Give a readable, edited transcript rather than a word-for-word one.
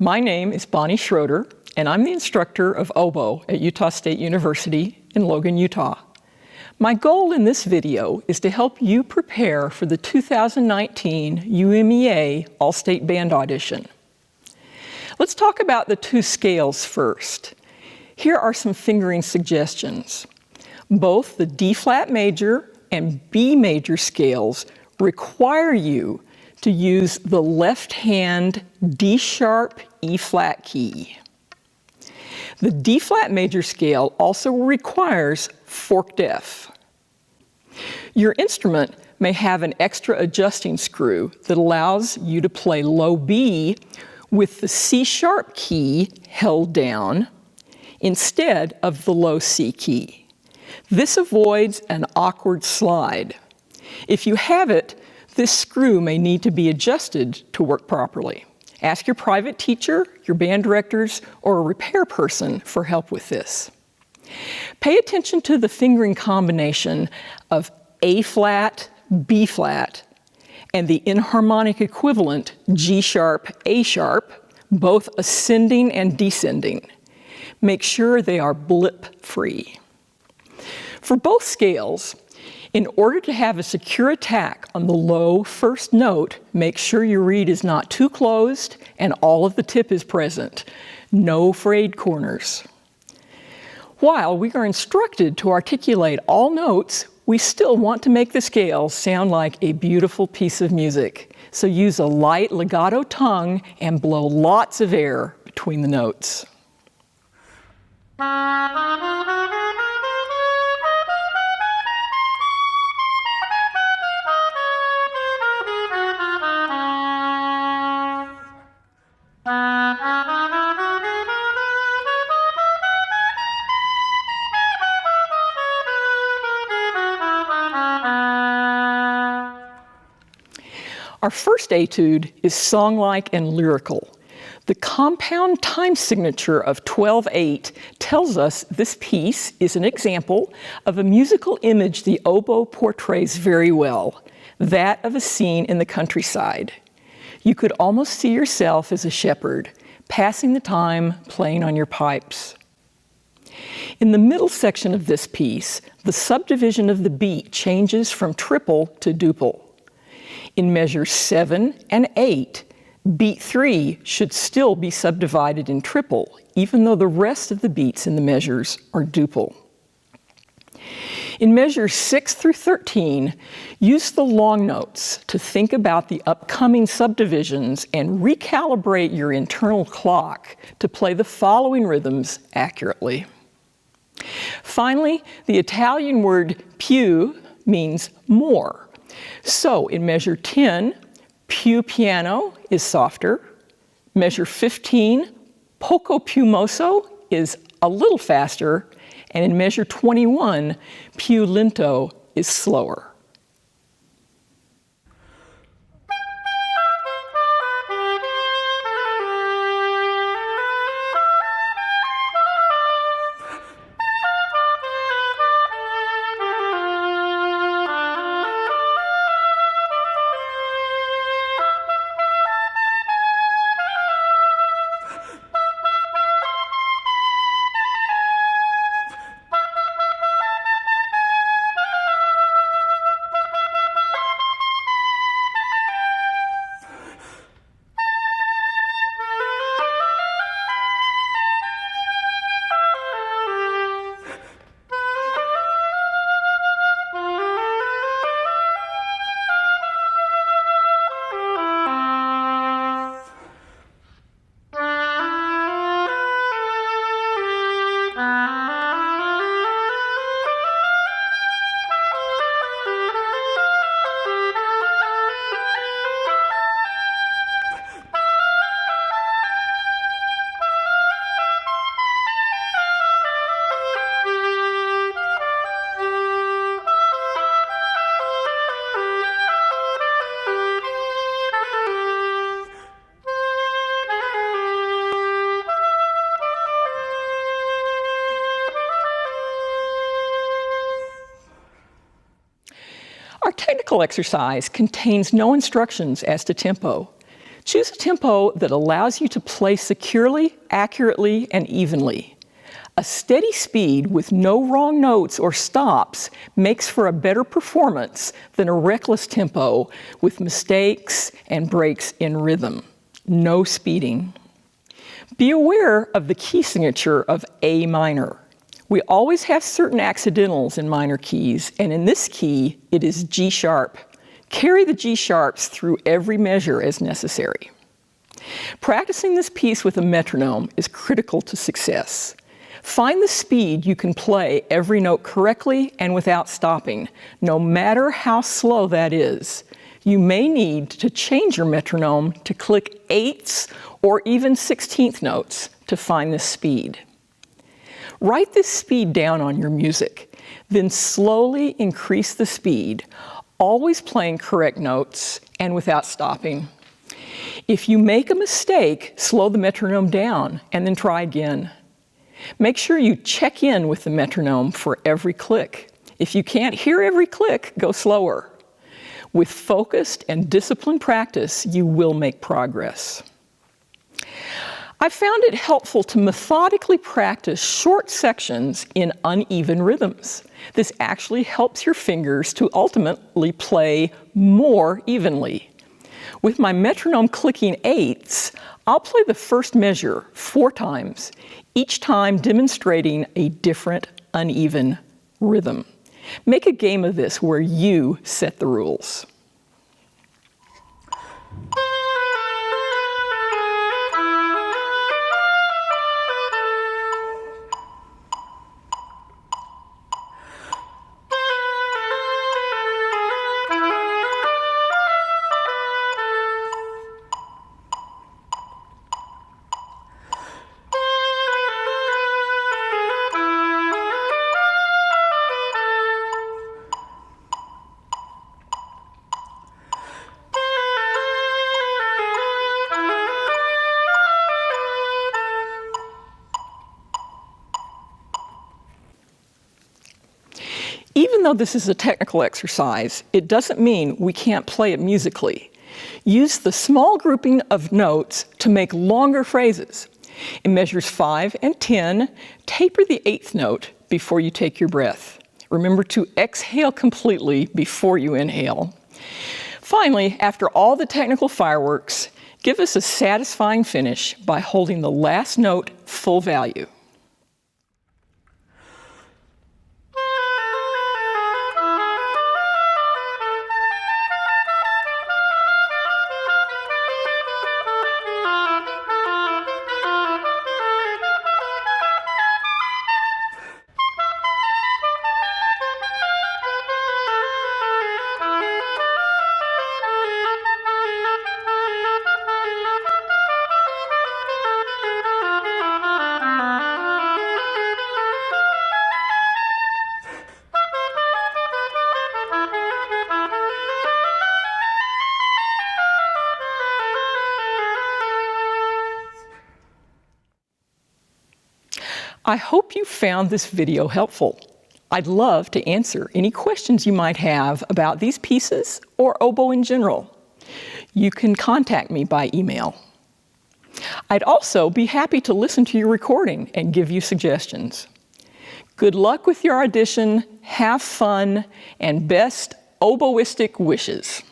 My name is Bonnie Schroeder, and I'm the instructor of oboe at Utah State University in Logan, Utah. My goal in this video is to help you prepare for the 2019 UMEA All-State Band Audition. Let's talk about the two scales first. Here are some fingering suggestions. Both the D-flat major and B major scales require you to use the left-hand D-sharp E-flat key. The D-flat major scale also requires forked F. Your instrument may have an extra adjusting screw that allows you to play low B with the C-sharp key held down instead of the low C key. This avoids an awkward slide. If you have it, this screw may need to be adjusted to work properly. Ask your private teacher, your band directors, or a repair person for help with this. Pay attention to the fingering combination of A-flat, B-flat, and the inharmonic equivalent G-sharp, A-sharp, both ascending and descending. Make sure they are blip-free. For both scales, in order to have a secure attack on the low first note, make sure your reed is not too closed and all of the tip is present. No frayed corners. While we are instructed to articulate all notes, we still want to make the scale sound like a beautiful piece of music. So use a light legato tongue and blow lots of air between the notes. Our first etude is song-like and lyrical. The compound time signature of 12/8 tells us this piece is an example of a musical image the oboe portrays very well, that of a scene in the countryside. You could almost see yourself as a shepherd, passing the time playing on your pipes. In the middle section of this piece, the subdivision of the beat changes from triple to duple. In measures 7 and 8, beat 3 should still be subdivided in triple, even though the rest of the beats in the measures are duple. In measures 6 through 13, use the long notes to think about the upcoming subdivisions and recalibrate your internal clock to play the following rhythms accurately. Finally, the Italian word più means more. So in measure 10, più piano is softer. Measure 15, poco più mosso is a little faster. And in measure 21, più lento is slower. Our technical exercise contains no instructions as to tempo. Choose a tempo that allows you to play securely, accurately, and evenly. A steady speed with no wrong notes or stops makes for a better performance than a reckless tempo with mistakes and breaks in rhythm. No speeding. Be aware of the key signature of A minor. We always have certain accidentals in minor keys, and in this key, it is G sharp. Carry the G sharps through every measure as necessary. Practicing this piece with a metronome is critical to success. Find the speed you can play every note correctly and without stopping, no matter how slow that is. You may need to change your metronome to click eighths or even 16th notes to find this speed. Write this speed down on your music, then slowly increase the speed, always playing correct notes and without stopping. If you make a mistake, slow the metronome down and then try again. Make sure you check in with the metronome for every click. If you can't hear every click, go slower. With focused and disciplined practice, you will make progress. I found it helpful to methodically practice short sections in uneven rhythms. This actually helps your fingers to ultimately play more evenly. With my metronome clicking eighths, I'll play the first measure 4 times, each time demonstrating a different, uneven rhythm. Make a game of this where you set the rules. Even though this is a technical exercise, it doesn't mean we can't play it musically. Use the small grouping of notes to make longer phrases. In measures 5 and 10, taper the 8th note before you take your breath. Remember to exhale completely before you inhale. Finally, after all the technical fireworks, give us a satisfying finish by holding the last note full value. I hope you found this video helpful. I'd love to answer any questions you might have about these pieces or oboe in general. You can contact me by email. I'd also be happy to listen to your recording and give you suggestions. Good luck with your audition, have fun, and best oboistic wishes.